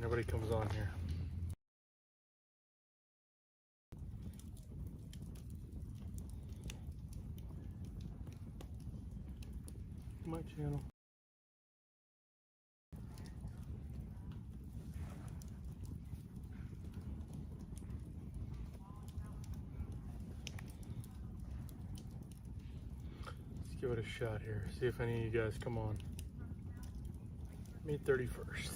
nobody comes on here. My channel. Let's give it a shot here. See if any of you guys come on. May 31st.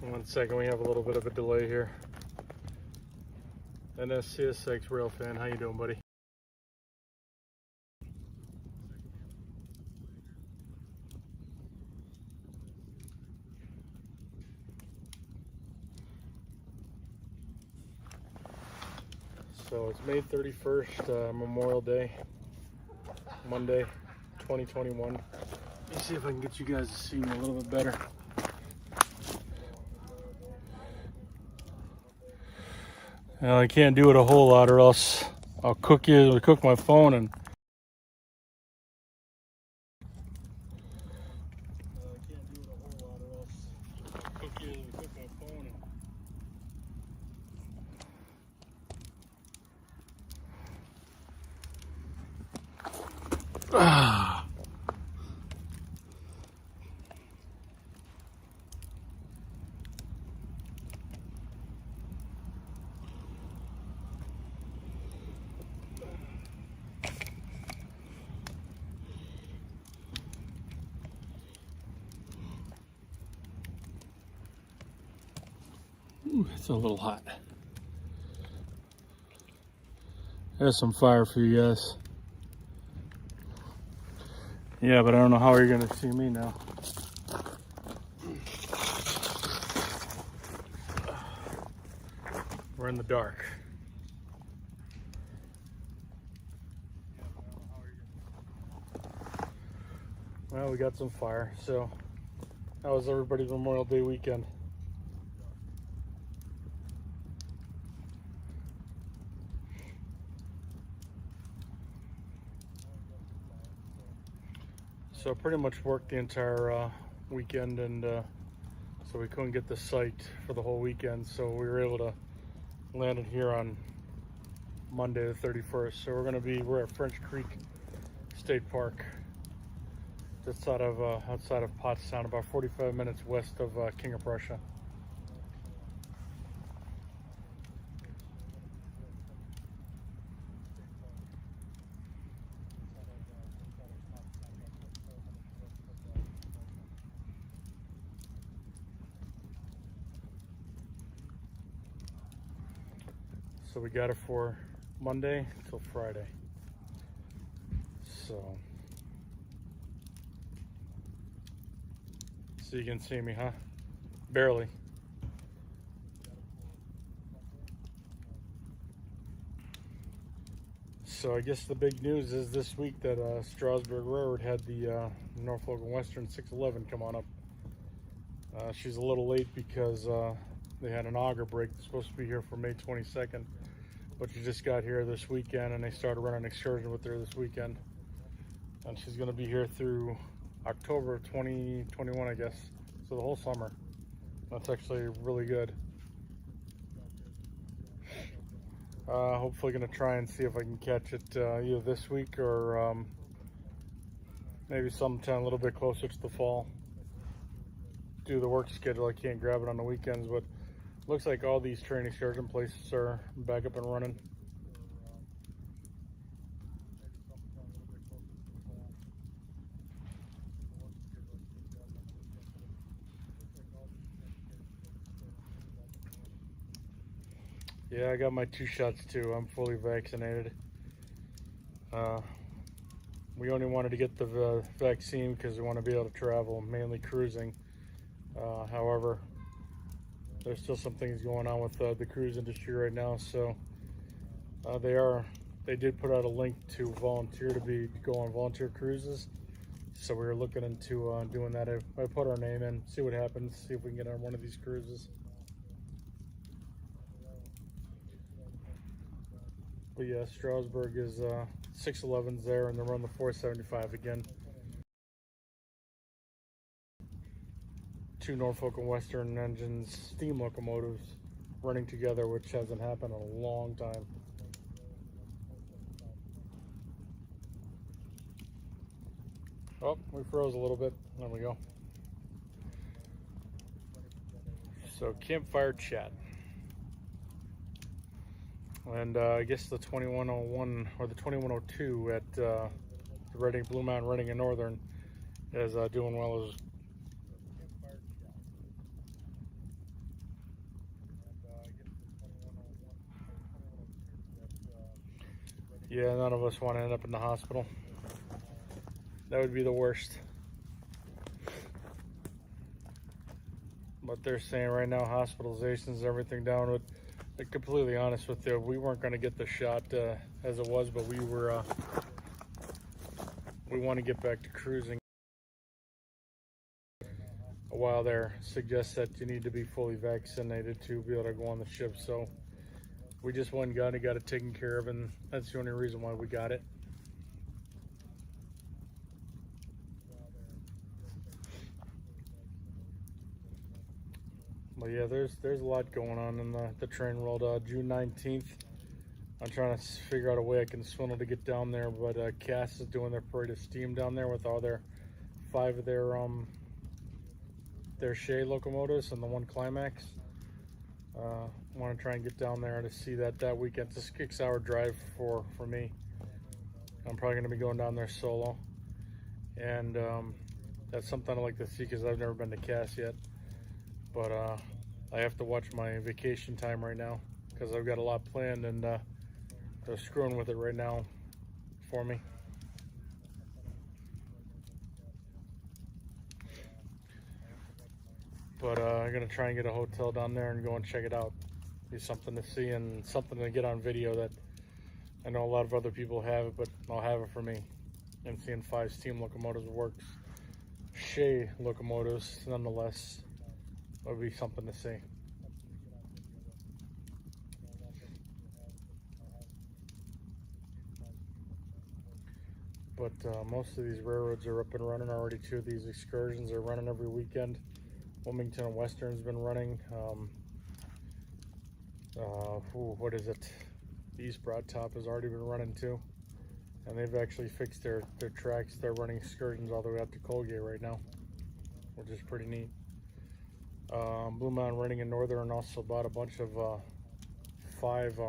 One second, we have a little bit of a delay here. NSCSX Rail Fan, how you doing, buddy? So it's May 31st, Memorial Day, Monday, 2021. Let me see if I can get you guys to see me a little bit better. Well, I can't do it a whole lot, or else I'll cook my phone and. Ah. Ooh, it's a little hot. There's some fire for you guys. Yeah, but I don't know how you're gonna see me now. We're in the dark. Well, we got some fire. So, how was everybody's Memorial Day weekend? So I pretty much worked the entire weekend, and so we couldn't get the site for the whole weekend. So we were able to land it here on Monday the 31st. So we're at French Creek State Park, just outside of Pottstown, about 45 minutes west of King of Prussia. So we got it for Monday till Friday. So you can see me, huh? Barely. So I guess the big news is this week that Strasburg Railroad had the Norfolk and Western 611 come on up. She's a little late because they had an auger break. They're supposed to be here for May 22nd, but she just got here this weekend, and they started running an excursion with her this weekend. And she's going to be here through October of 2021, I guess. So the whole summer. That's actually really good. Hopefully going to try and see if I can catch it either this week or maybe sometime a little bit closer to the fall. Due to the work schedule, I can't grab it on the weekends, but looks like all these train excursion places are back up and running. Yeah, I got my 2 shots too. I'm fully vaccinated. We only wanted to get the vaccine because we want to be able to travel, mainly cruising. However, there's still some things going on with the cruise industry right now, so they did put out a link to go on volunteer cruises, So we were looking into doing that. I put our name in, see what happens, see if we can get on one of these cruises. But yeah, Strasbourg is 611's there, and they're running the 475 again. Two Norfolk and Western engines, steam locomotives running together, which hasn't happened in a long time. Oh, we froze a little bit. There we go. So Campfire chat. And I guess the 2101 or the 2102 at the Reading, Blue Mountain, Reading and Northern is doing well as. Yeah, none of us want to end up in the hospital. That would be the worst. But they're saying right now hospitalizations, everything down. With, I'm completely honest with you, we weren't going to get the shot as it was, but we want to get back to cruising. A while there suggests that you need to be fully vaccinated to be able to go on the ship. So we just went and got it taken care of, and that's the only reason why we got it. But yeah, there's a lot going on in the train world. June 19th, I'm trying to figure out a way I can swindle to get down there, but Cass is doing their parade of steam down there with all their 5 of their Shea locomotives and the 1 Climax. I want to try and get down there to see that weekend. It's a 6-hour drive for me. I'm probably going to be going down there solo, and that's something I like to see because I've never been to Cass yet. But I have to watch my vacation time right now because I've got a lot planned, and they're screwing with it right now for me. But I'm gonna try and get a hotel down there and go and check it out. Be something to see and something to get on video that I know a lot of other people have it, but I'll have it for me. And seeing 5 steam locomotives works. Shea locomotives, nonetheless, would be something to see. But most of these railroads are up and running already too. These excursions are running every weekend. Wilmington and Western's been running. What is it? East Broad Top has already been running too. And they've actually fixed their tracks. They're running excursions all the way up to Colgate right now, which is pretty neat. Blue Mountain, Reading and Northern also bought a bunch of 5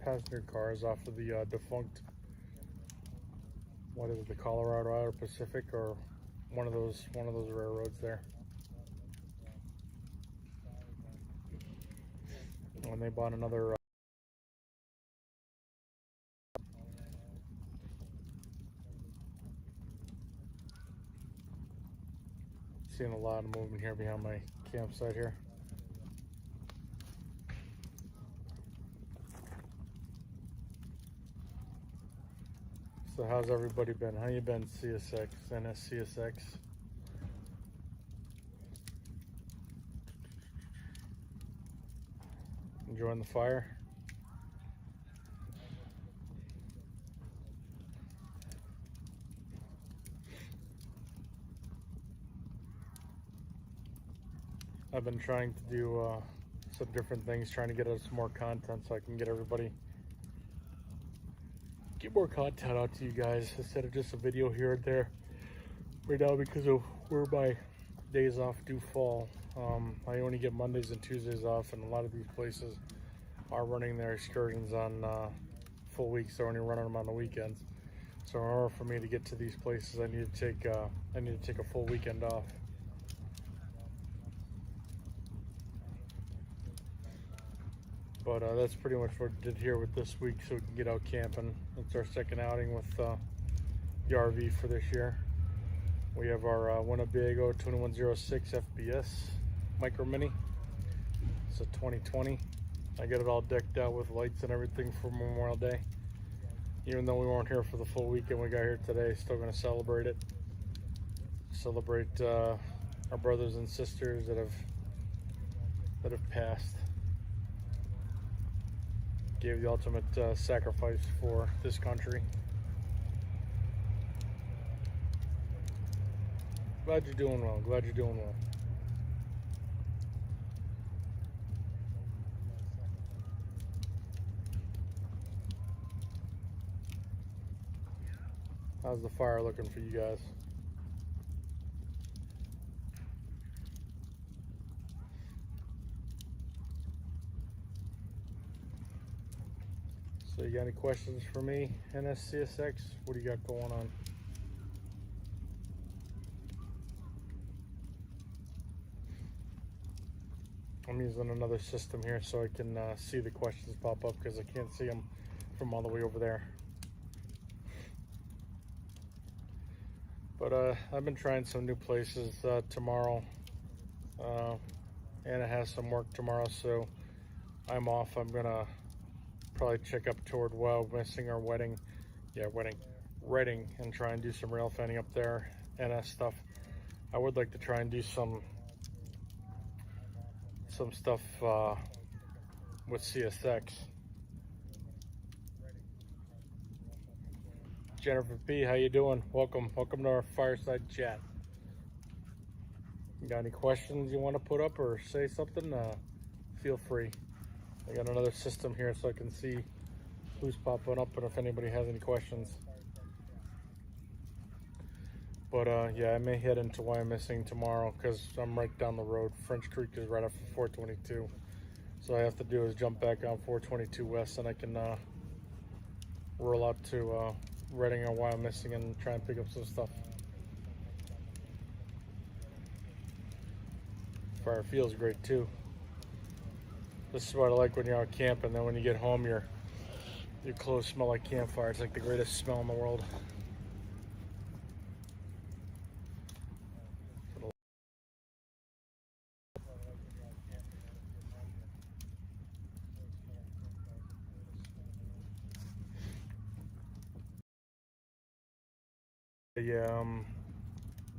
passenger cars off of the defunct, what is it, the Colorado Pacific, or one of those railroads there. And they bought another seeing a lot of movement here behind my campsite here. So how's everybody been? How you been, CSX, NSCSX? Enjoying the fire? I've been trying to do some different things, trying to get us some more content so I can get more content out to you guys instead of just a video here and there. Right now, because of where my days off do fall, I only get Mondays and Tuesdays off, and a lot of these places are running their excursions on full weeks. They're only running them on the weekends. So in order for me to get to these places, I need to take a full weekend off. But that's pretty much what I did here with this week, so we can get out camping. It's our second outing with the RV for this year. We have our Winnebago 2106 FBS Micro Mini. It's a 2020. I got it all decked out with lights and everything for Memorial Day. Even though we weren't here for the full weekend, we got here today. Still going to celebrate it. Celebrate our brothers and sisters that have passed. Gave the ultimate sacrifice for this country. Glad you're doing well. Glad you're doing well. How's the fire looking for you guys? So you got any questions for me, NSCSX? What do you got going on? I'm using another system here so I can see the questions pop up because I can't see them from all the way over there. But I've been trying some new places tomorrow. Anna has some work tomorrow, so I'm off. I'm gonna probably check up toward missing our wedding. Yeah, Reading, and try and do some rail fanning up there, NS stuff. I would like to try and do some stuff with CSX. Jennifer P, how you doing? Welcome to our fireside chat. You got any questions you want to put up or say something? Feel free. I got another system here so I can see who's popping up and if anybody has any questions. But yeah, I may head into why I'm missing tomorrow because I'm right down the road. French Creek is right off of 422. So all I have to do is jump back on 422 West and I can roll out to Reading or why I'm missing and try and pick up some stuff. Fire feels great too. This is what I like when you're out camping. Then when you get home, your clothes smell like campfire. It's like the greatest smell in the world. Yeah,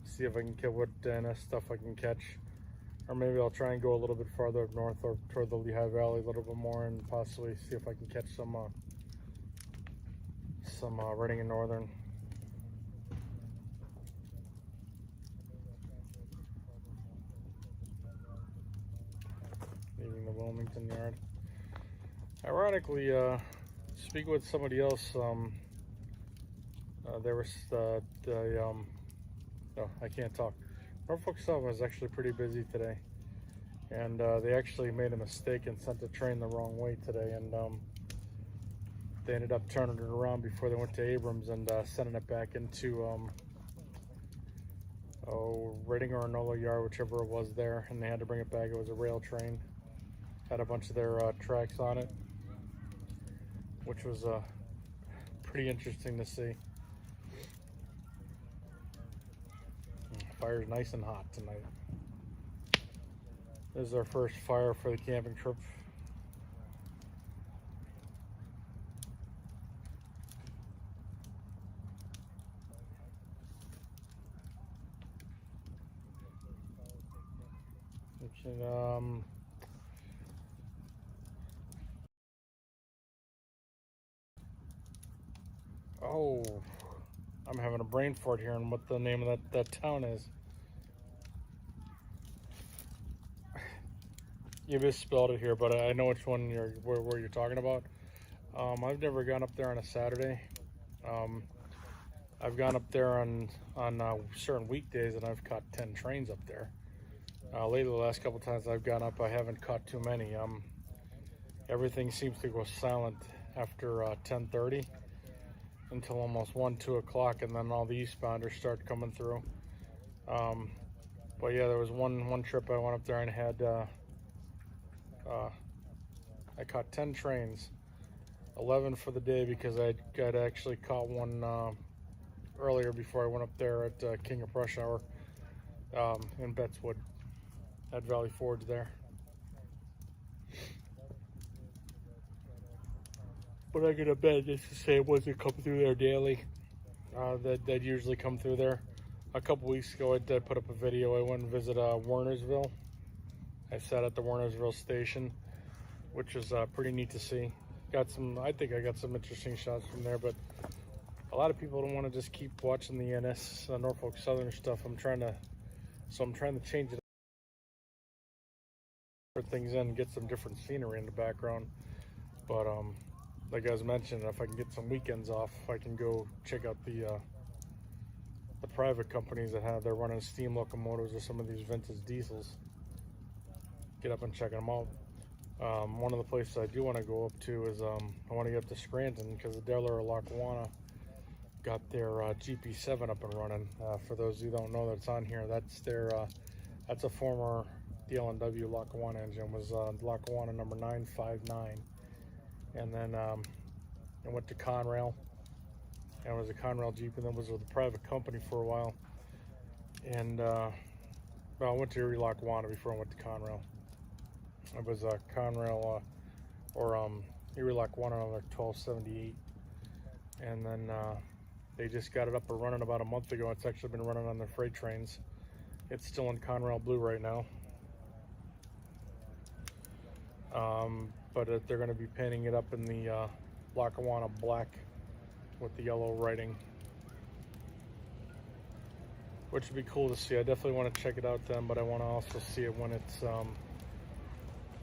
see if I can get what NS stuff I can catch. Or maybe I'll try and go a little bit farther up north or toward the Lehigh Valley a little bit more and possibly see if I can catch some Reading and Northern. Leaving the Wilmington yard. Ironically, speaking with somebody else, there was no, I can't talk. Norfolk Southern was actually pretty busy today, and they actually made a mistake and sent the train the wrong way today, and they ended up turning it around before they went to Abrams and sending it back into Reading or Enola Yard, whichever it was there, and they had to bring it back. It was a rail train, had a bunch of their tracks on it, which was pretty interesting to see. Fire's nice and hot tonight. This is our first fire for the camping trip. Oh, I'm having a brain fart here on what the name of that town is. You misspelled it here, but I know which one where you're talking about. I've never gone up there on a Saturday. I've gone up there on certain weekdays, and I've caught 10 trains up there. Lately, the last couple times I've gone up, I haven't caught too many. Everything seems to go silent after 10:30 until almost 1-2 o'clock, and then all the eastbounders start coming through. But yeah, there was one trip I went up there and had I caught 10 trains, 11 for the day because I got actually caught one earlier before I went up there at King of Rush Hour in Bettswood at Valley Forge there. when I get to bed, it's the same ones that come through there daily. That usually come through there. A couple weeks ago, I did put up a video. I went and visited Wernersville. I sat at the Wernersville station, which was pretty neat to see. I think I got some interesting shots from there, but a lot of people don't want to just keep watching the NS Norfolk Southern stuff. I'm trying to change it, put things in, get some different scenery in the background. But like I was mentioning, if I can get some weekends off, I can go check out the private companies they're running steam locomotives or some of these vintage diesels. Get up and check them out. One of the places I do want to go up to is I want to get up to Scranton because the Delaware Lackawanna got their GP7 up and running. For those who don't know that's on here, that's a former DL&W Lackawanna engine. Was Lackawanna number 959, and then it went to Conrail, and it was a Conrail Jeep, and then was with a private company for a while. And well, I went to Erie Lackawanna before I went to Conrail. It was Conrail Erie Lackawanna on 1278, and then they just got it up and running about a month ago. It's actually been running on their freight trains. It's still in Conrail blue right now, but they're going to be painting it up in the Lackawanna black with the yellow writing, which would be cool to see. I definitely want to check it out then, but I want to also see it when it's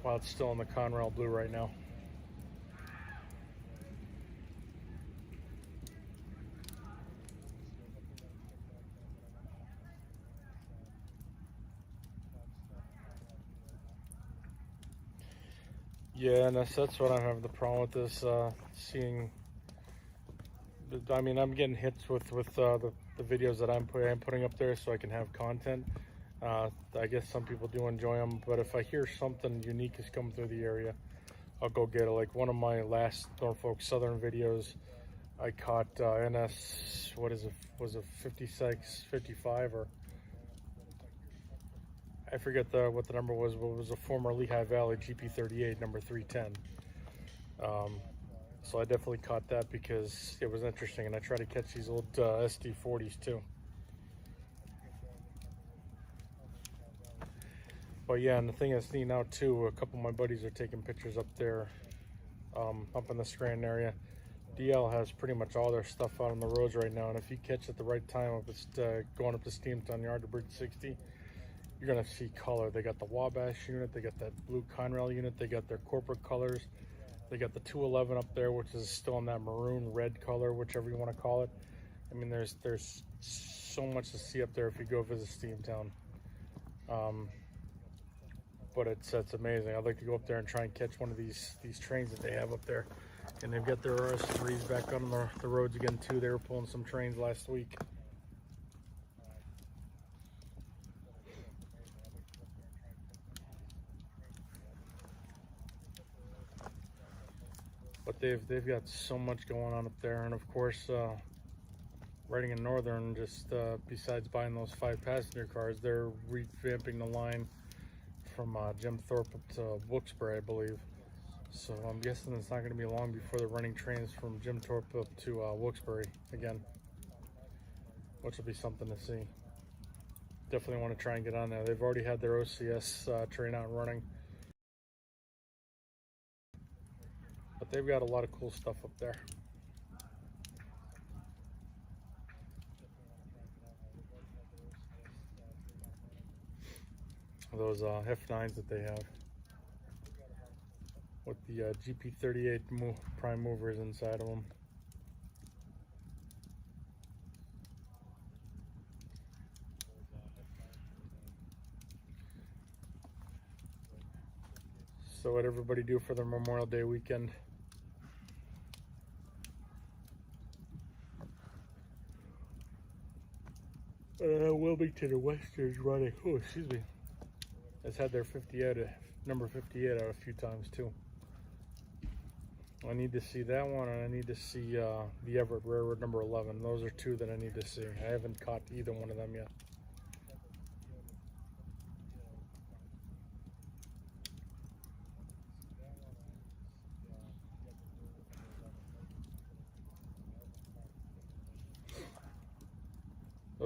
while it's still in the Conrail blue right now. Yeah, and that's what I'm having the problem with this. Seeing, I mean, I'm getting hits with the videos that I'm putting up there so I can have content. I guess some people do enjoy them, but if I hear something unique is coming through the area, I'll go get it. Like one of my last Norfolk Southern videos, I caught NS, what is it, was it 56, 55, or I forget what the number was, but it was a former Lehigh Valley GP38, number 310. So I definitely caught that because it was interesting, and I try to catch these old SD40s too. But yeah, and the thing that's neat now too, a couple of my buddies are taking pictures up there, up in the Scranton area. DL has pretty much all their stuff out on the roads right now, and if you catch at the right time, if it's going up to Steamtown Yard to Bridge 60, you're gonna see color. They got the Wabash unit, they got that blue Conrail unit, they got their corporate colors, they got the 211 up there, which is still in that maroon red color, whichever you want to call it. I mean, there's so much to see up there if you go visit Steamtown. But it's amazing. I'd like to go up there and try and catch one of these trains that they have up there. And they've got their RS3s back on the roads again too. They were pulling some trains last week. But they've got so much going on up there, and of course, riding in Northern, just besides buying those 5-passenger cars, they're revamping the line from Jim Thorpe up to Wilkes-Barre, I believe. So I'm guessing it's not going to be long before they're running trains from Jim Thorpe up to Wilkes-Barre again, which will be something to see. Definitely want to try and get on there. They've already had their OCS train out and running, but they've got a lot of cool stuff up there. Those F9s that they have with the GP38 prime movers inside of them. So what everybody do for their Memorial Day weekend? Wilmington and Western's running. Oh, excuse me. Has had their 58, number 58 out a few times too. I need to see that one, and I need to see the Everett Railroad number 11. Those are two that I need to see. I haven't caught either one of them yet.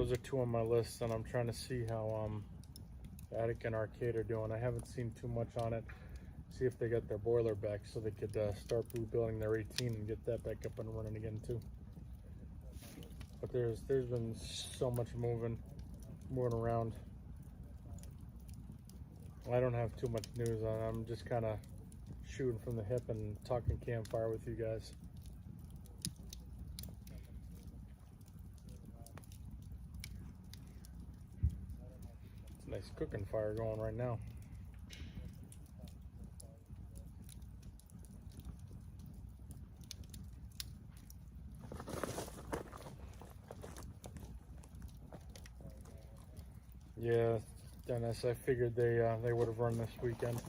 those are two on my list, and I'm trying to see how Attic and Arcade are doing. I haven't seen too much on it. See if they got their boiler back so they could start rebuilding their 18 and get that back up and running again too. But there's been so much moving around. I don't have too much news on. I'm just kind of shooting from the hip and talking campfire with you guys. It's a nice cooking fire going right now. Yeah, Dennis, I figured they would have run this weekend.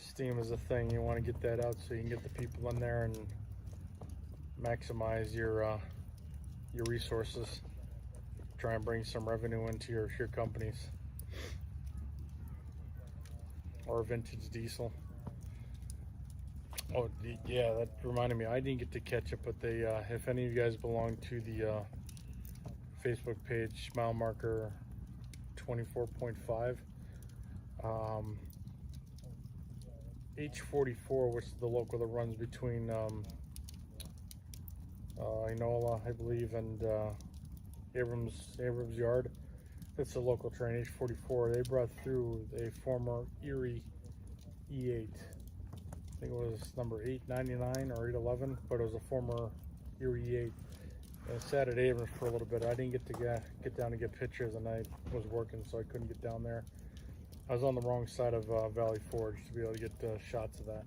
Steam is a thing. You want to get that out so you can get the people in there and maximize your resources. Try and bring some revenue into your companies. Or vintage diesel. Oh yeah, that reminded me. I didn't get to catch it, but they if any of you guys belong to the Facebook page mile marker 24.5, H44, which is the local that runs between Enola, I believe, and Abrams Yard. It's a local train, H44. They brought through a former Erie E8. I think it was number 899 or 811, but it was a former Erie E8. I sat at Abrams for a little bit. I didn't get to get down to get pictures, and I was working, so I couldn't get down there. I was on the wrong side of Valley Forge to be able to get shots of that.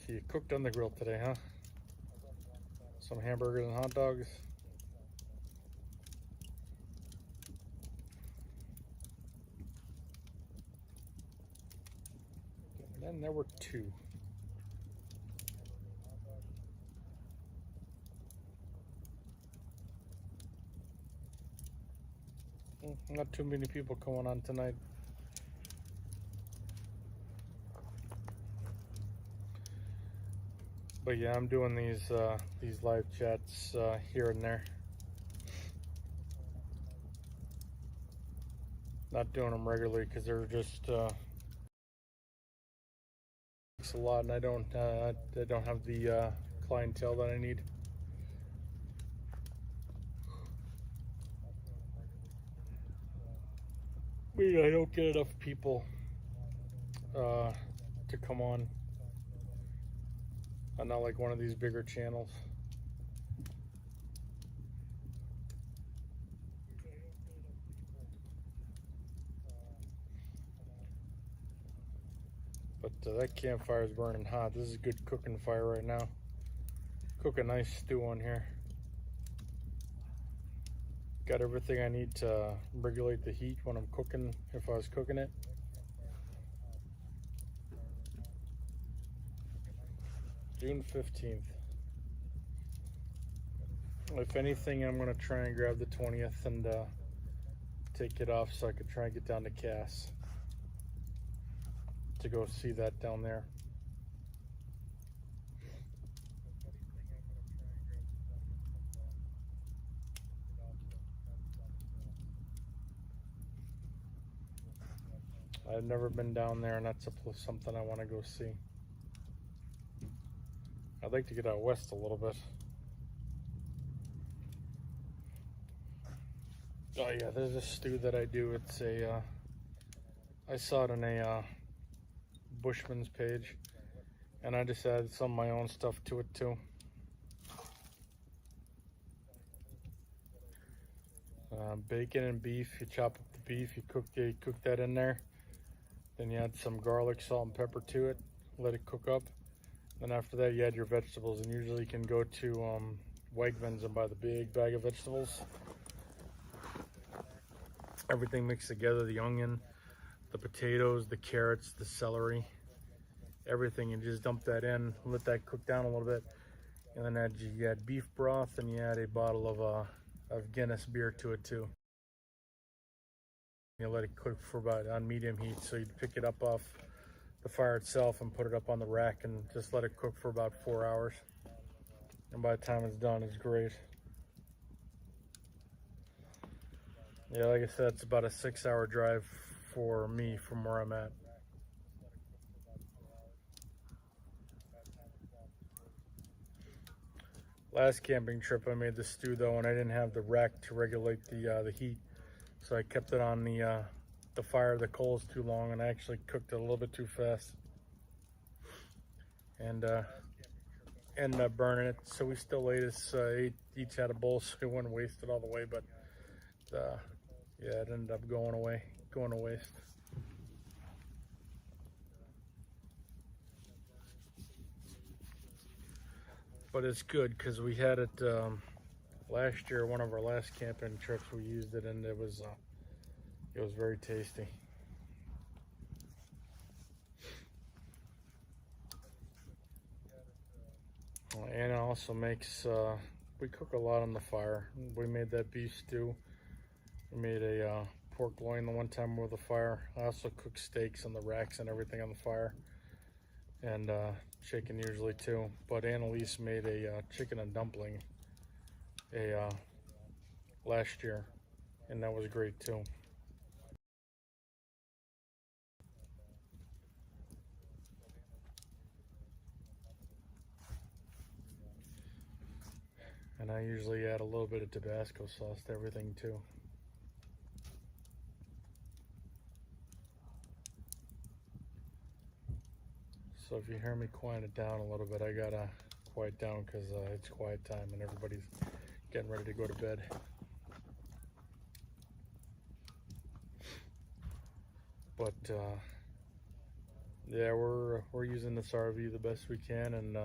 So you cooked on the grill today, huh? Some hamburgers and hot dogs. And then there were two. Not too many people going on tonight. But yeah, I'm doing these live chats here and there. Not doing them regularly because they're just takes a lot, and I don't have the clientele that I need. I don't get enough people to come on. I'm not like one of these bigger channels. But that campfire is burning hot. This is a good cooking fire right now. Cook a nice stew on here. Got everything I need to regulate the heat when I'm cooking, if I was cooking it. June 15th. If anything, I'm going to try and grab the 20th and take it off so I could try and get down to Cass to go see that down there. I've never been down there, and that's something I want to go see. I'd like to get out west a little bit. Oh yeah, there's a stew that I do. It's a, I saw it on a Bushman's page, and I just added some of my own stuff to it too. Bacon and beef. You chop up the beef. You cook that in there. Then you add some garlic, salt, and pepper to it. Let it cook up. Then after that, you add your vegetables, and usually you can go to Wegmans and buy the big bag of vegetables. Everything mixed together, the onion, the potatoes, the carrots, the celery, everything, and just dump that in, let that cook down a little bit, and then you add beef broth, and you add a bottle of Guinness beer to it too. You let it cook for about on medium heat, so you'd pick it up off the fire itself and put it up on the rack and just let it cook for about 4 hours. And by the time it's done, it's great. Yeah, like I said, it's about a 6-hour drive for me from where I'm at. Last camping trip I made the stew though, and I didn't have the rack to regulate the heat, so I kept it on the fire, the coals too long, and I actually cooked it a little bit too fast, and ended up burning it. So we still ate us each had a bowl, so it wouldn't waste it all the way. But yeah, it ended up going to waste. But it's good because we had it last year. One of our last camping trips, we used it, and it was very tasty. And it also makes we cook a lot on the fire. We made that beef stew. We made a pork loin the one time over the fire. I also cook steaks on the racks and everything on the fire, and chicken usually too. But Annalise made a chicken and dumpling last year, and that was great too. And I usually add a little bit of Tabasco sauce to everything too. So if you hear me quiet it down a little bit, I gotta quiet down because it's quiet time and everybody's getting ready to go to bed. But yeah, we're using this RV the best we can, and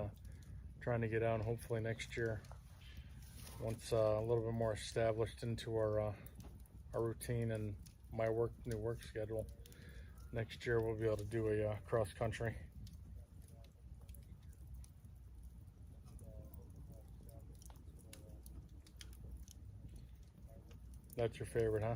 trying to get out hopefully next year, once a little bit more established into our routine and my new work schedule. Next year we'll be able to do a cross country. That's your favorite, huh?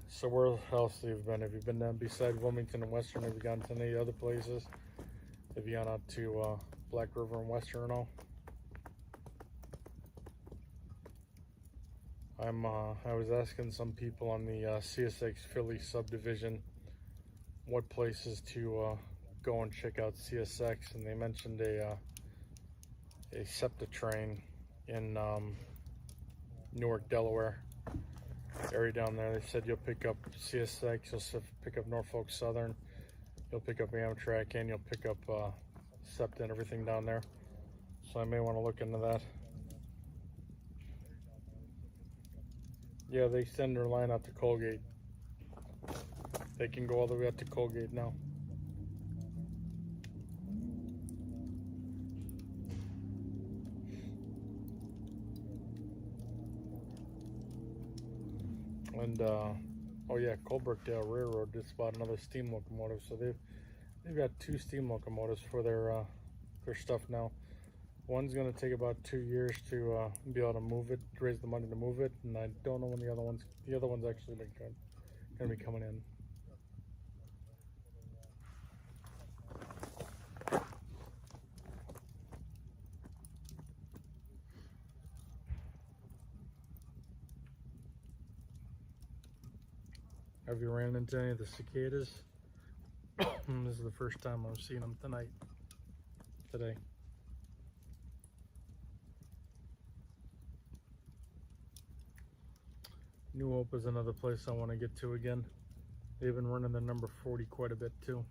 So where else have you been? Have you been down beside Wilmington and Western? Have you gone to any other places? Have you gone out to Black River and Western and all? I was asking some people on the CSX Philly subdivision what places to go and check out CSX, and they mentioned a SEPTA train in Newark, Delaware area down there. They said you'll pick up CSX, you'll pick up Norfolk Southern, you'll pick up Amtrak, and you'll pick up SEPTA and everything down there. So I may want to look into that. Yeah, they send their line out to Colgate. They can go all the way up to Colgate now. And oh yeah, Colbrookdale Railroad just bought another steam locomotive, so they've got 2 steam locomotives for their stuff now. One's going to take about 2 years to be able to move it, raise the money to move it, and I don't know when the other one's actually going to be coming in. Have you ran into any of the cicadas? This is the first time I've seen them today. New Hope is another place I want to get to again. They've been running the number 40 quite a bit too.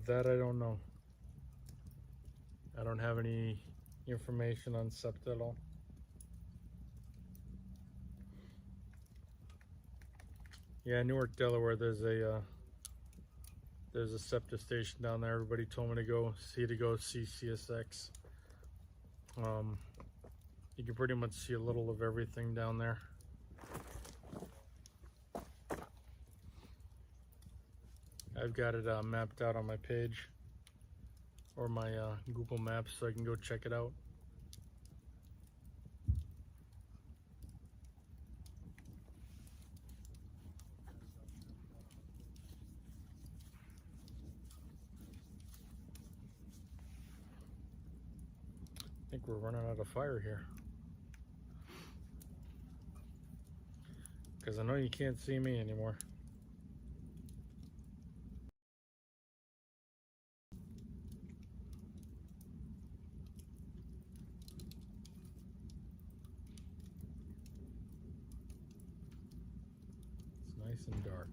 That I don't know. I don't have any information on SEPTA at all. Yeah, Newark, Delaware, there's a SEPTA station down there. Everybody told me to go see CSX. You can pretty much see a little of everything down there. I've got it mapped out on my page or my Google Maps, so I can go check it out. I think we're running out of fire here, because I know you can't see me anymore. It's nice and dark.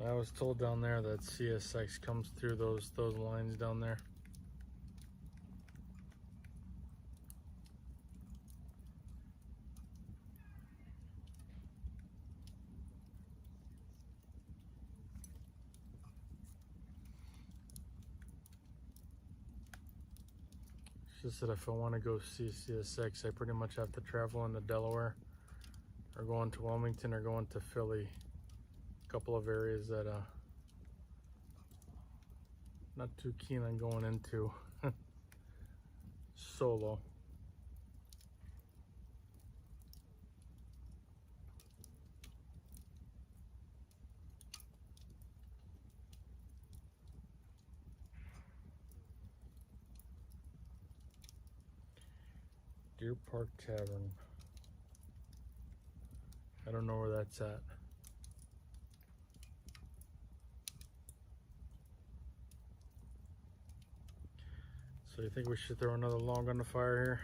I was told down there that CSX comes through those lines down there. It's just that if I want to go see CSX, I pretty much have to travel into Delaware, or go into Wilmington, or go into Philly. A couple of areas that not too keen on going into solo. Deer Park Tavern. I don't know where that's at. So you think we should throw another log on the fire here?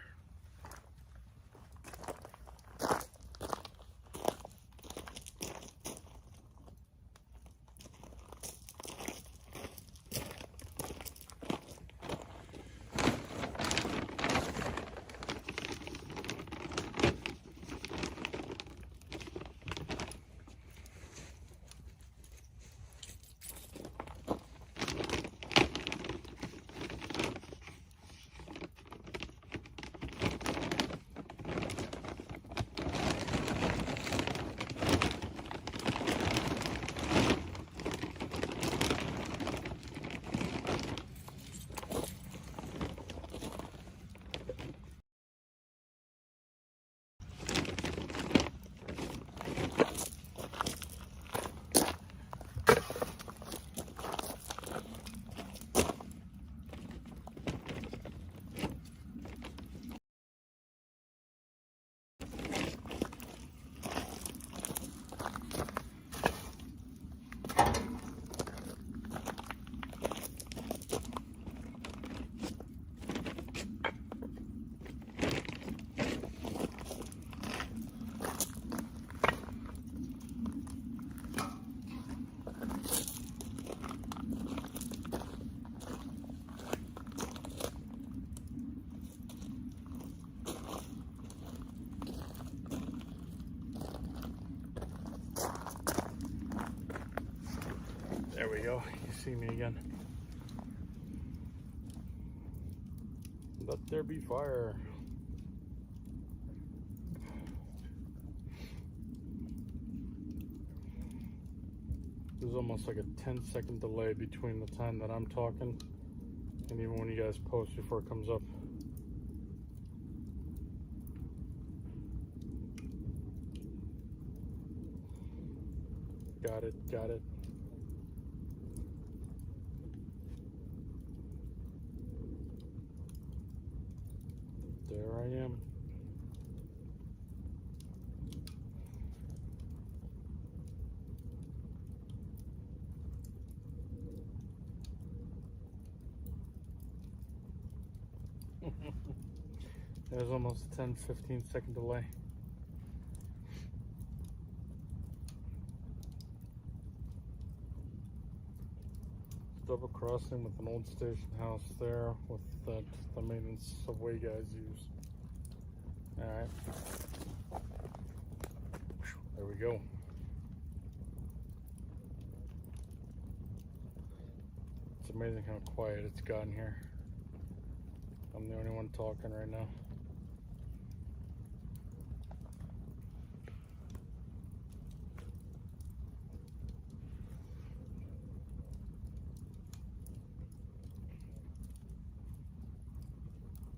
There we go. You see me again. Let there be fire. There's almost like a 10-second delay between the time that I'm talking and even when you guys post before it comes up. Got it, got it. There I am. There's almost a 10-15 second delay. Double crossing with an old station house there with the maintenance of way guys use. Alright. There we go. It's amazing how quiet it's gotten here. I'm the only one talking right now.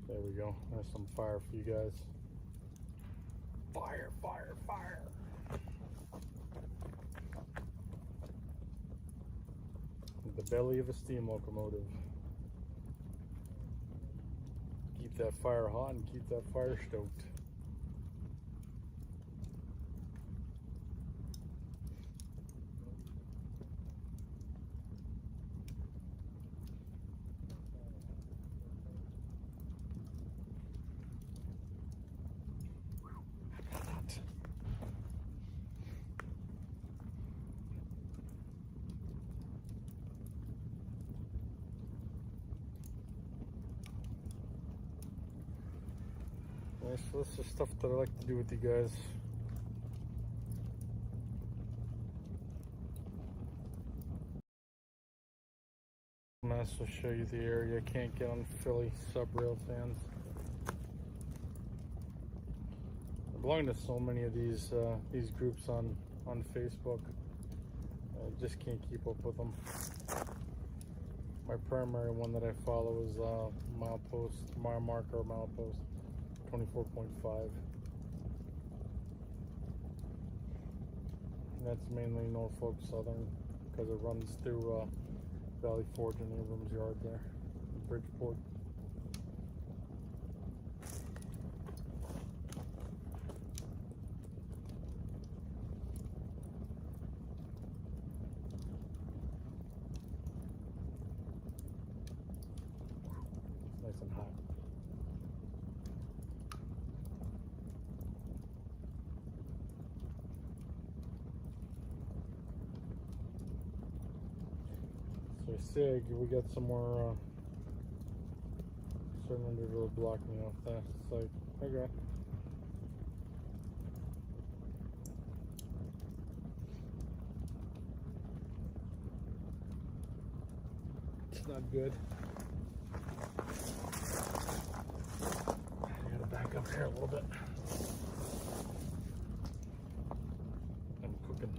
There we go. There's some fire for you guys. Fire, fire, fire. The belly of a steam locomotive. Keep that fire hot and keep that fire stoked. So this is stuff that I like to do with you guys. I'm gonna also show you the area I can't get on Philly sub-rail fans. I belong to so many of these groups on Facebook. I just can't keep up with them. My primary one that I follow is mile marker milepost 24.5. That's mainly Norfolk Southern because it runs through Valley Forge and Abrams Yard there in Bridgeport. It's nice and hot. Sig, we got some more surrender to block me off that site. Okay. It's not good. I gotta back up here a little bit. I'm cooking.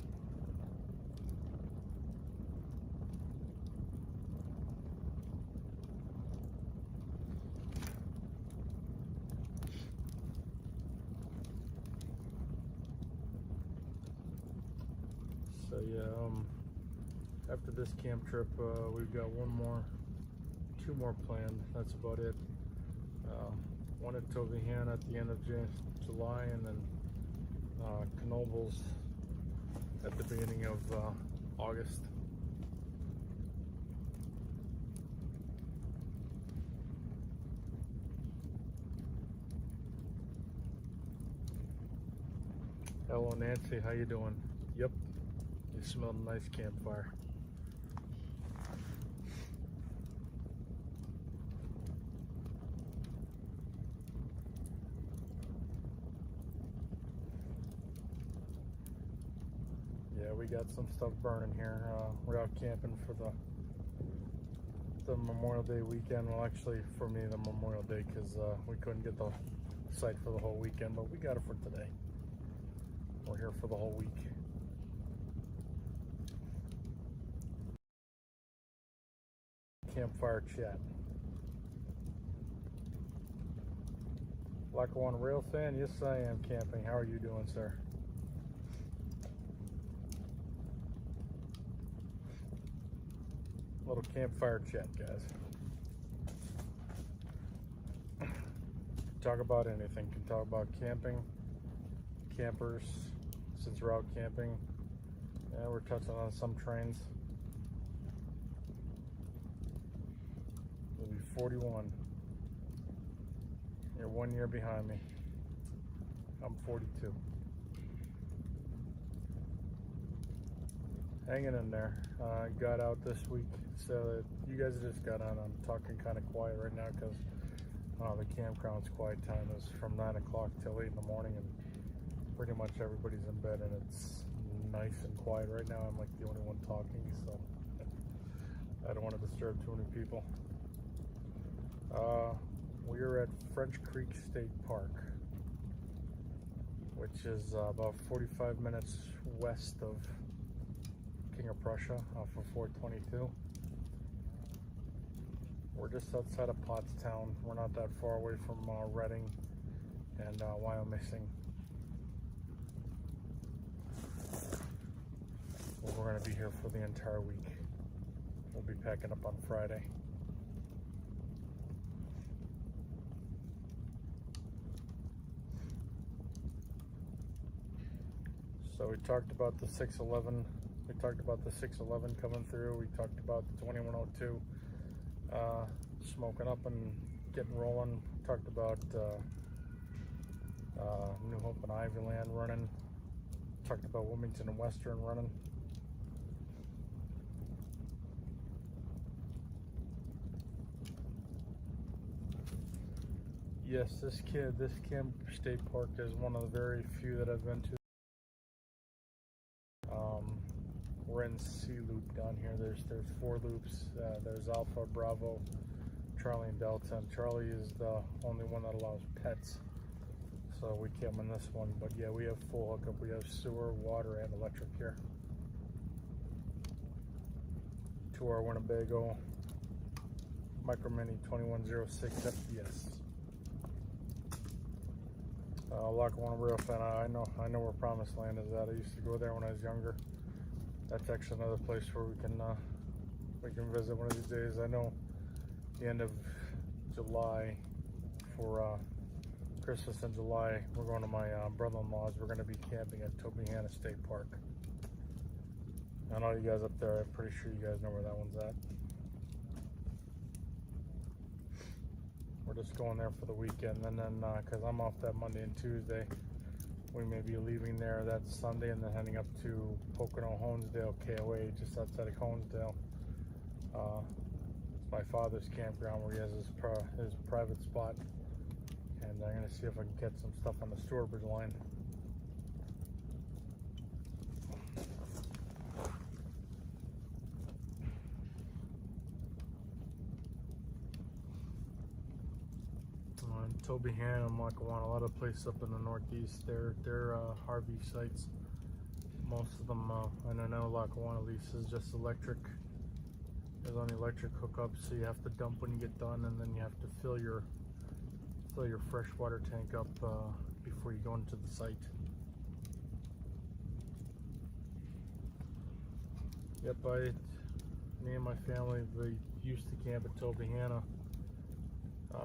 So yeah, after this camp trip, we've got two more planned. That's about it. One at Tovihan at the end of July, and then Knoebels at the beginning of August. Hello Nancy, how you doing? Yep. You smell a nice campfire. Yeah, we got some stuff burning here. We're out camping for the Memorial Day weekend. Well, actually, for me, the Memorial Day, because we couldn't get the site for the whole weekend, but we got it for today. We're here for the whole week. Campfire chat. Lackawanna Rail fan? Yes, I am camping. How are you doing, sir? Little campfire chat, guys. Talk about anything. Can talk about camping, campers, since we're out camping. Yeah, we're touching on some trains. You'll be 41. You're 1 year behind me. I'm 42. Hanging in there. I got out this week, so you guys just got on. I'm talking kind of quiet right now because the campground's quiet time is from 9 o'clock till 8 in the morning, and pretty much everybody's in bed and it's nice and quiet right now. I'm like the only one talking, so I don't want to disturb too many people. We are at French Creek State Park, which is about 45 minutes west of King of Prussia off of 422. We're just outside of Pottstown. We're not that far away from Reading and Wyomissing. Well, we're going to be here for the entire week. We'll be packing up on Friday. So we talked about the 611. We talked about the 611 coming through. We talked about the 2102 smoking up and getting rolling. Talked about New Hope and Ivyland running. Talked about Wilmington and Western running. Yes, this Camp State Park is one of the very few that I've been to. We're in C loop down here. There's 4 loops. There's Alpha, Bravo, Charlie, and Delta. And Charlie is the only one that allows pets. So we came on this one. But yeah, we have full hookup. We have sewer, water, and electric here. To our Winnebago Micro Mini 2106 FPS. Lackawanna Rail fan. I know where Promised Land is at. I used to go there when I was younger. That's actually another place where we can visit one of these days. I know the end of July for Christmas in July, we're going to my brother-in-law's. We're going to be camping at Tobyhanna State Park. And all you guys up there, I'm pretty sure you guys know where that one's at. We're just going there for the weekend, and then because I'm off that Monday and Tuesday, we may be leaving there that Sunday and then heading up to Pocono, Honesdale, KOA, just outside of Honesdale. It's my father's campground where he has his private spot, and I'm going to see if I can get some stuff on the Stourbridge line. Tobyhanna and Lackawanna, a lot of places up in the Northeast. They're Harvey sites. Most of them, and I know Lackawanna lease is just electric. There's only electric hookups, so you have to dump when you get done, and then you have to fill your freshwater tank up before you go into the site. Yep, me and my family, we used to camp at Tobyhanna.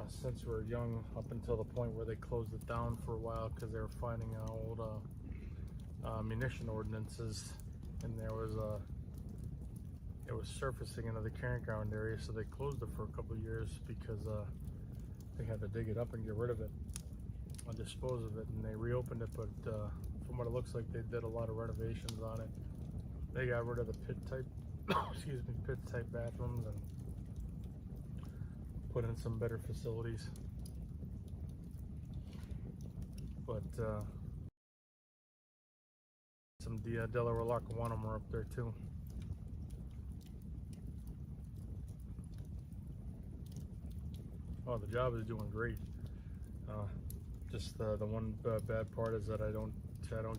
Since we were young, up until the point where they closed it down for a while because they were finding old munition ordinances, and it was surfacing into the campground area, so they closed it for a couple of years because they had to dig it up and get rid of it and dispose of it, and they reopened it, but from what it looks like, they did a lot of renovations on it. They got rid of the pit type pit type bathrooms and put in some better facilities. But some Delaware Lackawanna are up there too. Oh, the job is doing great. Just the one bad part is that I don't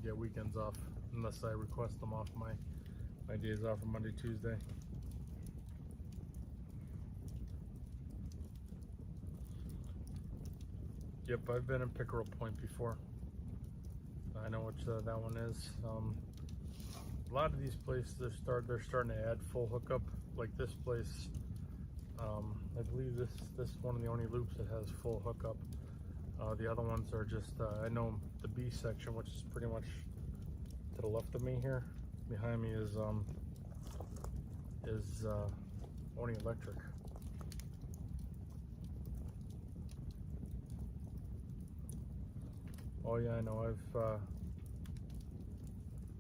get weekends off unless I request them off my days off on Monday, Tuesday. Yep, I've been in Pickerel Point before. I know which that one is. A lot of these places they're starting to add full hookup. Like this place, I believe this one of the only loops that has full hookup. The other ones are just I know the B section, which is pretty much to the left of me here. Behind me is only electric. Oh yeah, I know.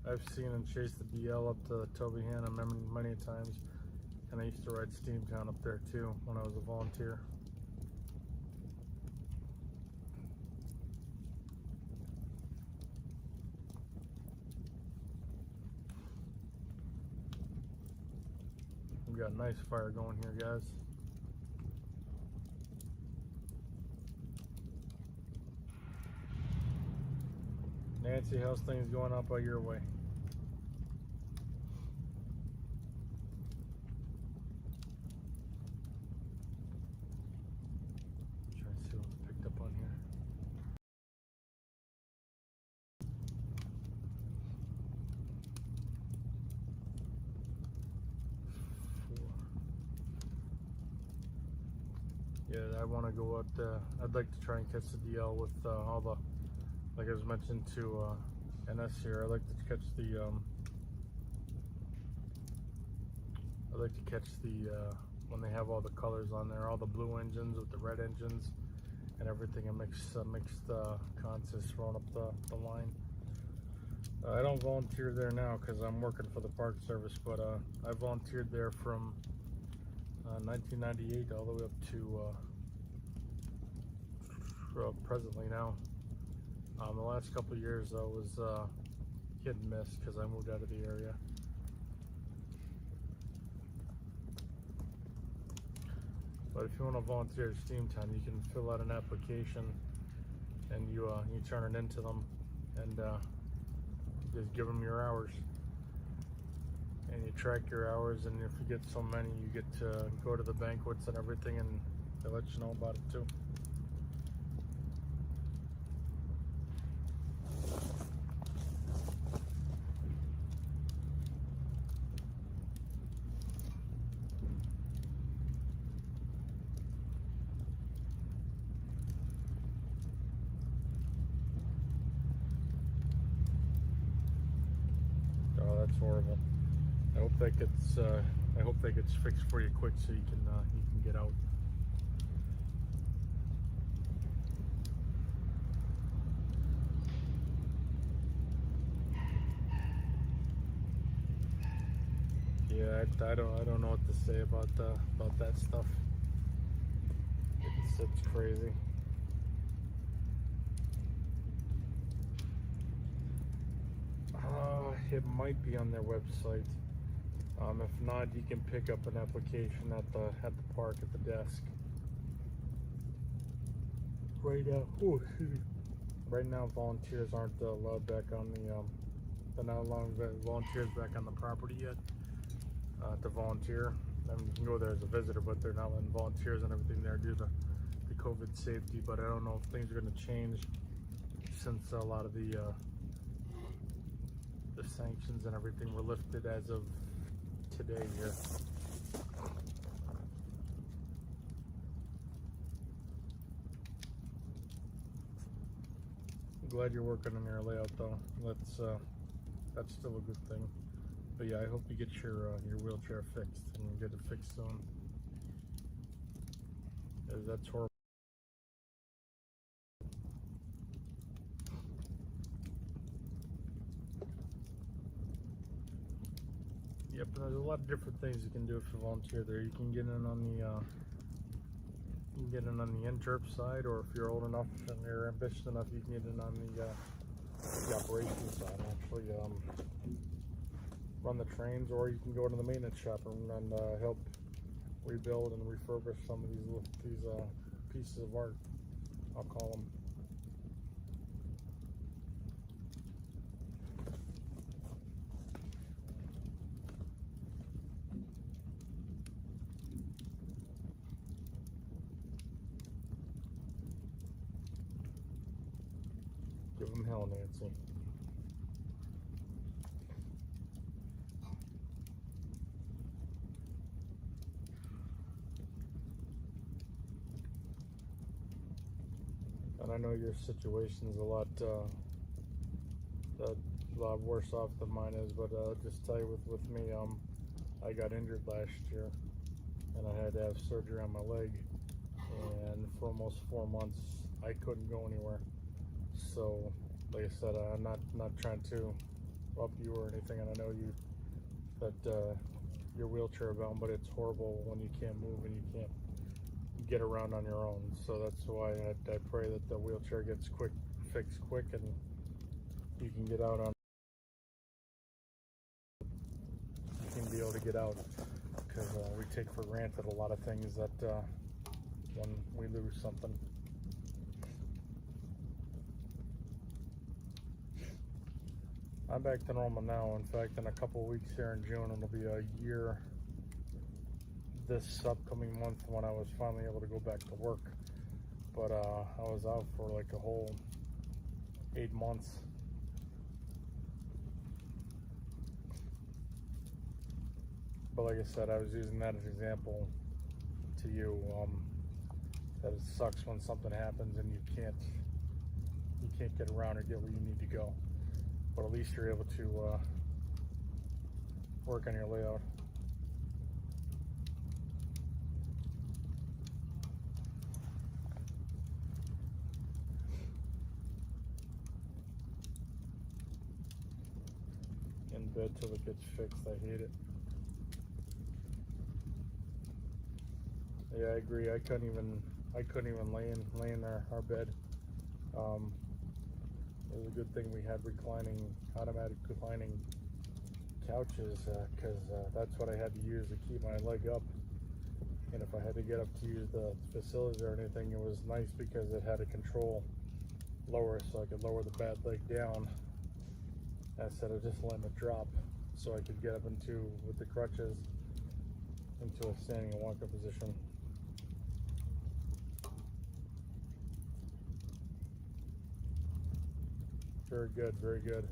I've seen and chased the BL up to Tobyhanna many times, and I used to ride Steamtown up there too when I was a volunteer. We got a nice fire going here, guys. Nancy, how's things going up by your way? Try to see what's picked up on here. Yeah, I want to go out. I'd like to try and catch the DL with all the, like I was mentioned to NS here. I like to catch the when they have all the colors on there, all the blue engines with the red engines and everything. A mixed contest thrown up the line. I don't volunteer there now because I'm working for the Park Service, but I volunteered there from 1998 all the way up to presently now. The last couple of years I was hit and miss because I moved out of the area. But if you want to volunteer at Steamtown, you can fill out an application and you turn it into them and just give them your hours. And you track your hours, and if you get so many, you get to go to the banquets and everything, and they'll let you know about it too. Oh, that's horrible. I hope that gets fixed for you quick so you can get out. Yeah, I don't know what to say about that stuff. It's crazy. It might be on their website. If not, you can pick up an application at the park at the desk. Right now, right now, volunteers aren't allowed back on they're not allowing volunteers back on the property yet to volunteer. I mean, you can go there as a visitor, but they're not letting volunteers and everything there due to the COVID safety. But I don't know if things are going to change since a lot of the sanctions and everything were lifted as of today here. I'm glad you're working on your layout though. That's still a good thing. But yeah, I hope you get your wheelchair fixed and get it fixed soon. That's horrible. Yep, there's a lot of different things you can do if you volunteer there. You can get in on the interp side, or if you're old enough and you're ambitious enough, you can get in on the operations side. Actually, run the trains, or you can go to the maintenance shop and help rebuild and refurbish some of these pieces of art, I'll call them. Give them hell, Nancy. And I know your situation's a lot worse off than mine is, but just tell you with me, I got injured last year, and I had to have surgery on my leg, and for almost 4 months I couldn't go anywhere. So, like I said, I'm not trying to up you or anything, and I know you're wheelchair bound, but it's horrible when you can't move and you can't get around on your own. So that's why I pray that the wheelchair gets fixed quick, and you can get out on. You can be able to get out, because we take for granted a lot of things that when we lose something. I'm back to normal now. In fact, in a couple of weeks here in June, it'll be a year this upcoming month when I was finally able to go back to work. But I was out for like a whole 8 months. But like I said, I was using that as an example to you, that it sucks when something happens and you can't get around or get where you need to go. But at least you're able to work on your layout. In bed till it gets fixed. I hate it. Yeah, I agree. I couldn't even lay in our bed. It was a good thing we had automatic reclining couches, because that's what I had to use to keep my leg up. And if I had to get up to use the facilities or anything, it was nice because it had a control lower, so I could lower the bad leg down instead of just letting it drop, so I could get up with the crutches into a standing and walking position. Very good, very good.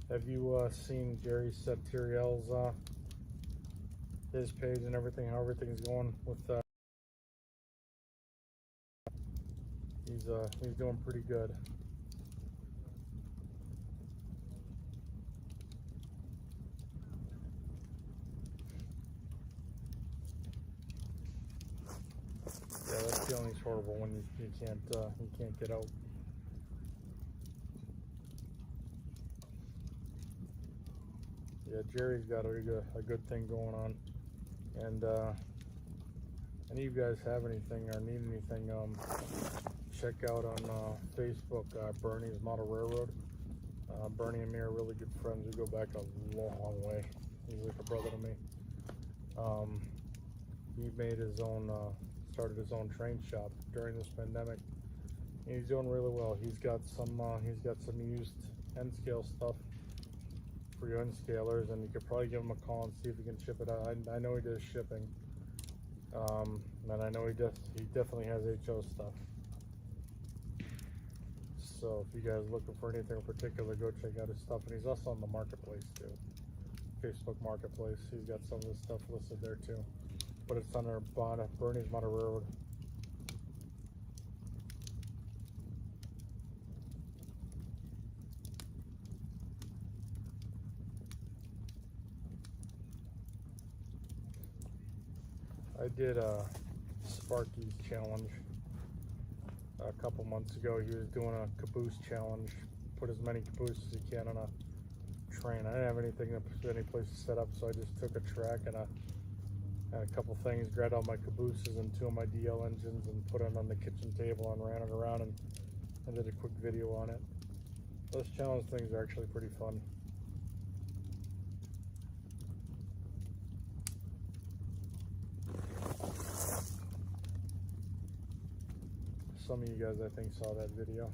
Have you seen Jerry Septeriel's his page and everything? How everything's going with he's doing pretty good. Yeah, that feeling's horrible when you can't get out. Yeah, Jerry's got a good thing going on, and any of you guys have anything or need anything, check out on Facebook, Bernie's Model Railroad. Bernie and me are really good friends. We go back a long way. He's like a brother to me. He made his own, started his own train shop during this pandemic. And he's doing really well. He's got some used end scale stuff for your end scalers, and you could probably give him a call and see if he can ship it out. I know he does shipping, and I know he definitely has HO stuff. So if you guys are looking for anything in particular, go check out his stuff. And he's also on the marketplace too, Facebook Marketplace. He's got some of his stuff listed there too, but it's under Bernie's Model Railroad. I did Sparky's challenge a couple months ago. He was doing a caboose challenge. Put as many cabooses as you can on a train. I didn't have any place to set up, so I just took a track and a couple things, grabbed all my cabooses and 2 of my DL engines and put it on the kitchen table and ran it around and did a quick video on it. Those challenge things are actually pretty fun. Some of you guys, I think, saw that video.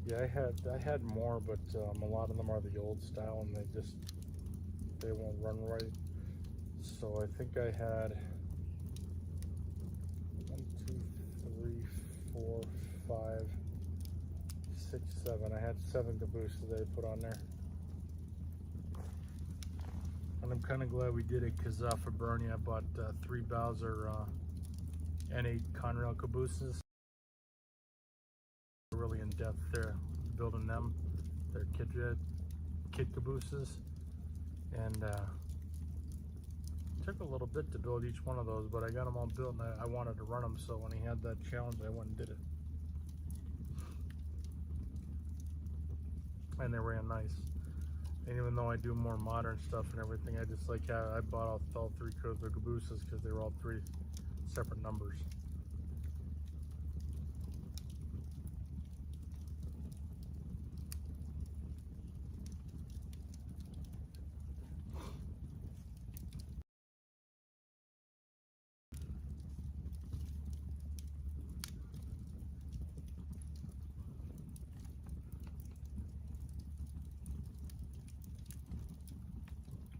Yeah, I had more, but a lot of them are the old style, and they won't run right. So I think I had 1, 2, 3, 4, 5, 6, 7. I had 7 cabooses that I put on there, and I'm kind of glad we did it because for Bernie, I bought 3 Bowser N8 Conrail cabooses. Really in depth there, building them. They're kid cabooses, and took a little bit to build each one of those, but I got them all built, and I wanted to run them. So when he had that challenge, I went and did it, and they ran nice. And even though I do more modern stuff and everything, I just like how I bought all 3 codes of cabooses because they were all 3 separate numbers.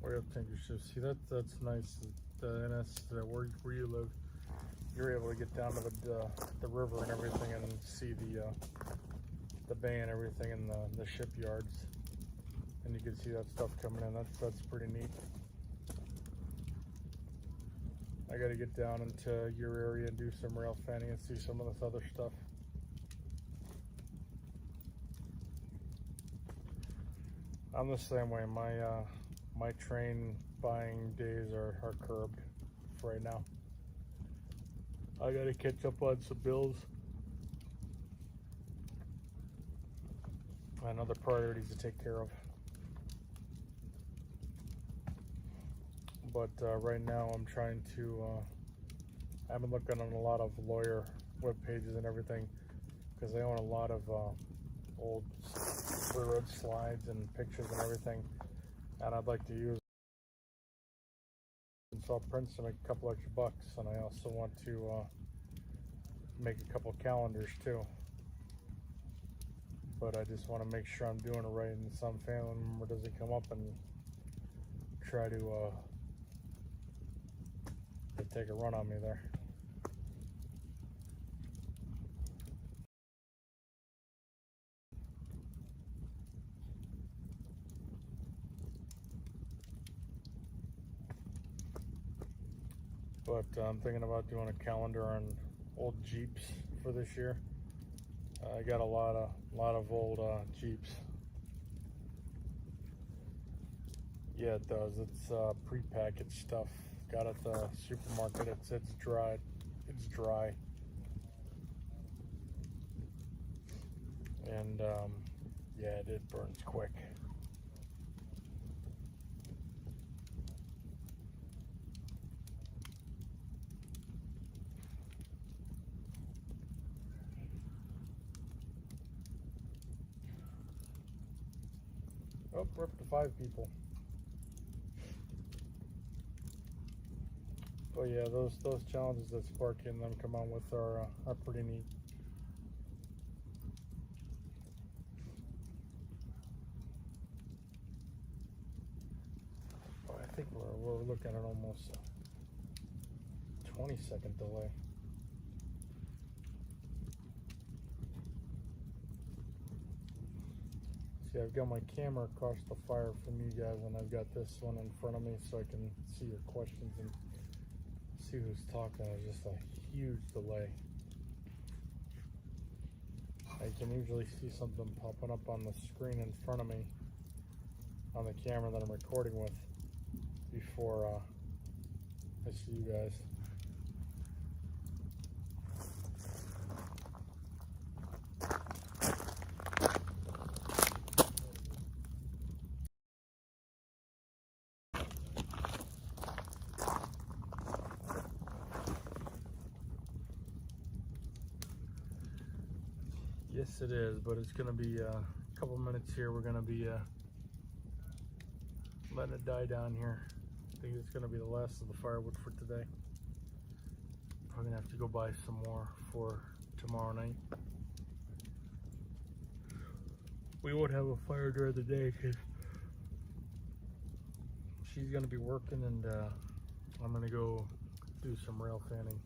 Oil tanker shift. See, that's nice. The NS where you live, you're able to get down to the river and everything and see the bay and everything in the shipyards, and you can see that stuff coming in. That's pretty neat. I got to get down into your area and do some rail fanning and see some of this other stuff. I'm the same way. My train buying days are curbed for right now. I gotta catch up on some bills and other priorities to take care of. But right now I'm trying to, I've been looking on a lot of lawyer web pages and everything because they own a lot of old railroad slides and pictures and everything, and I'd like to use. So I'll print some, make a couple extra bucks, and I also want to make a couple calendars too. But I just want to make sure I'm doing it right, and some family member doesn't come up and try to take a run on me there. But I'm thinking about doing a calendar on old Jeeps for this year. I got a lot of old Jeeps. Yeah, it does. It's pre-packaged stuff. Got at the supermarket. It's dry. It's dry. And yeah, it burns quick. Oh, we're up to 5 people. But yeah, those challenges that Sparky and them come out with are pretty neat. Oh, I think we're looking at almost 20-second delay. See, I've got my camera across the fire from you guys, and I've got this one in front of me so I can see your questions and see who's talking. It's just a huge delay. I can usually see something popping up on the screen in front of me on the camera that I'm recording with before I see you guys. Yes, it is, but it's going to be a couple minutes here. We're going to be letting it die down here. I think it's going to be the last of the firewood for today. Probably going to have to go buy some more for tomorrow night. We won't have a fire during the day because she's going to be working, and I'm going to go do some rail fanning.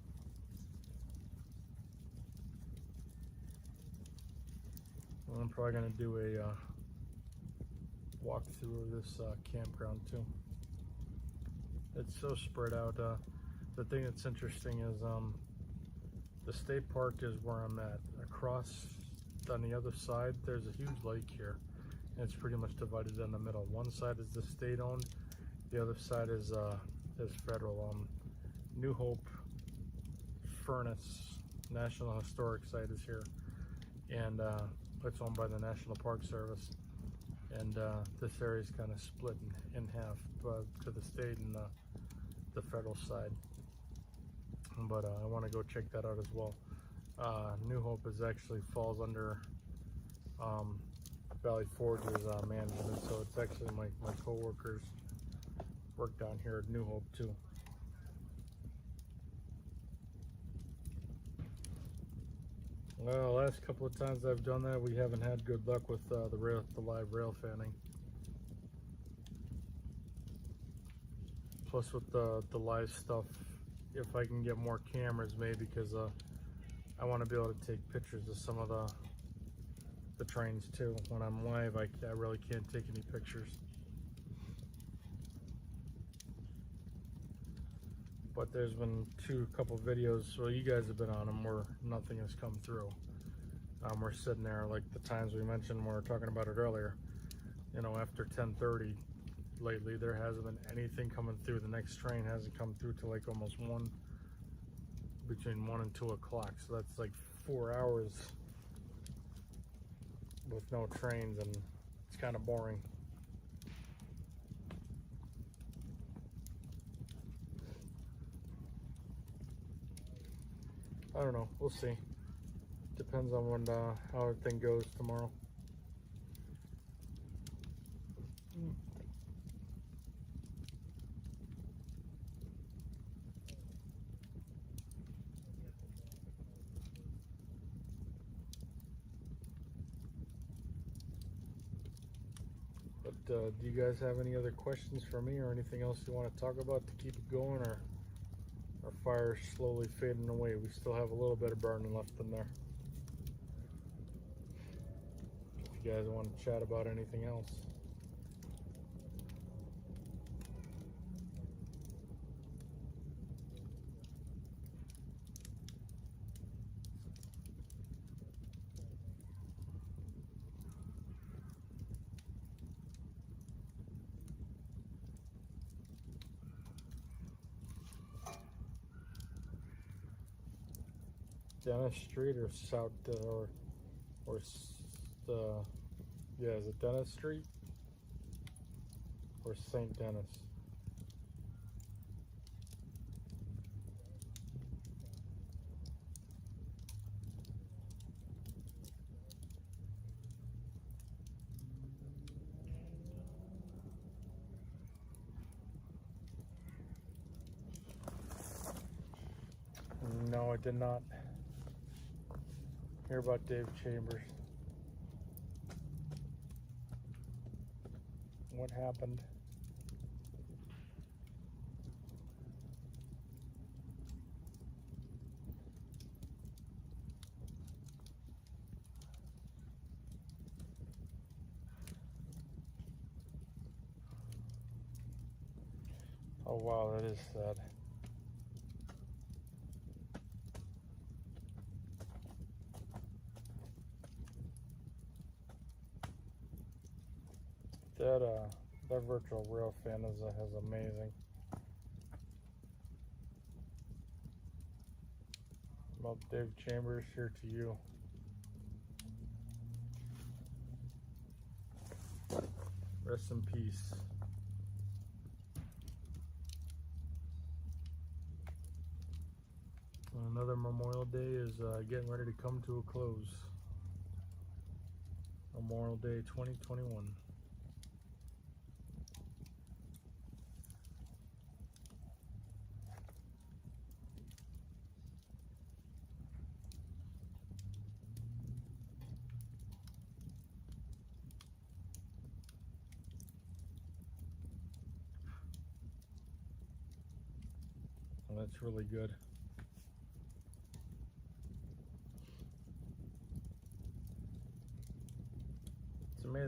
I'm probably going to do a walkthrough of this campground too. It's so spread out. The thing that's interesting is the state park is where I'm at. Across on the other side, there's a huge lake here, and it's pretty much divided in the middle. One side is the state-owned, the other side is federal. New Hope Furnace National Historic Site is here, and it's owned by the National Park Service. and this area is kind of split in half to the state and the federal side. But I want to go check that out as well. New Hope is actually falls under Valley Forge's management, so it's actually my co-workers work down here at New Hope too. Well, last couple of times I've done that, we haven't had good luck with the live rail fanning. Plus with the live stuff, if I can get more cameras maybe, because I want to be able to take pictures of some of the trains too. When I'm live, I really can't take any pictures. But there's been a couple videos, well, you guys have been on them, where nothing has come through. We're sitting there like the times we mentioned, we were talking about it earlier. You know, after 10:30 lately, there hasn't been anything coming through. The next train hasn't come through till like almost between 1 and 2 o'clock. So that's like 4 hours with no trains, and it's kind of boring. I don't know, we'll see. Depends on how everything goes tomorrow. But do you guys have any other questions for me, or anything else you want to talk about to keep it going, or our fire's slowly fading away? We still have a little bit of burning left in there. If you guys want to chat about anything else. Dennis Street or South yeah, is it Dennis Street or St. Dennis? No, I did not hear about Dave Chambers. What happened? Oh wow, that is sad. That virtual rail fan is amazing. Well, Dave Chambers, here to you. Rest in peace. Another Memorial Day is getting ready to come to a close. Memorial Day 2021. Well, that's really good. It's amazing.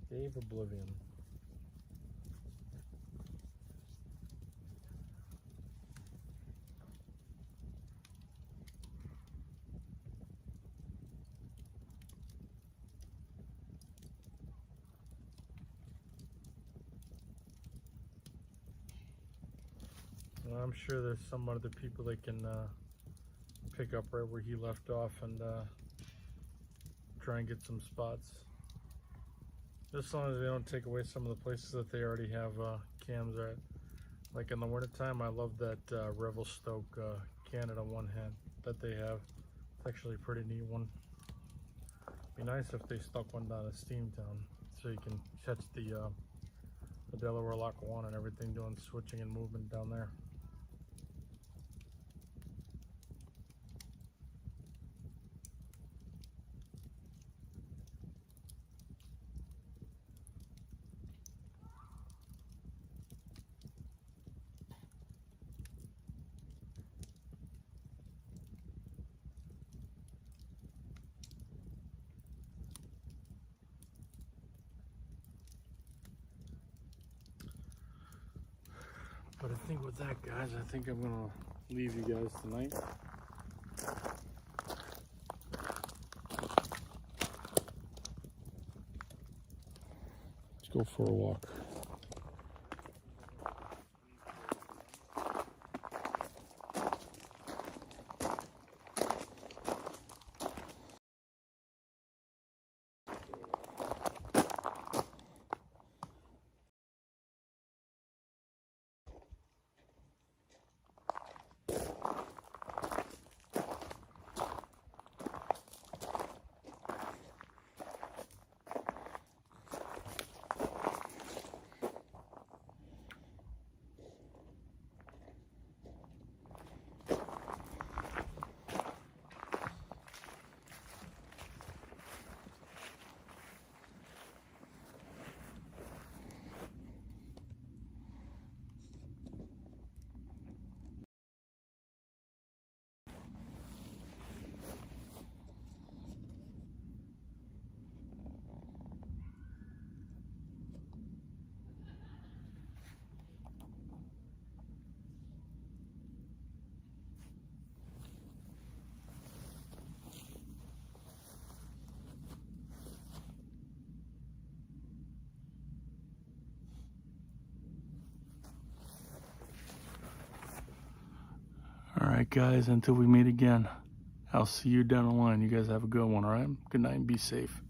Dave Oblivion. I'm sure there's some other people that can pick up right where he left off and try and get some spots. Just as long as they don't take away some of the places that they already have cams at. Like in the wintertime, I love that Revelstoke Canada one hand that they have. It's actually a pretty neat one. Be nice if they stuck one down at Steamtown so you can catch the Delaware Lock 1 and everything, doing switching and movement down there. But I think with that, guys, I think I'm gonna leave you guys tonight. Let's go for a walk. Alright guys, until we meet again, I'll see you down the line. You guys have a good one, alright? Good night and be safe.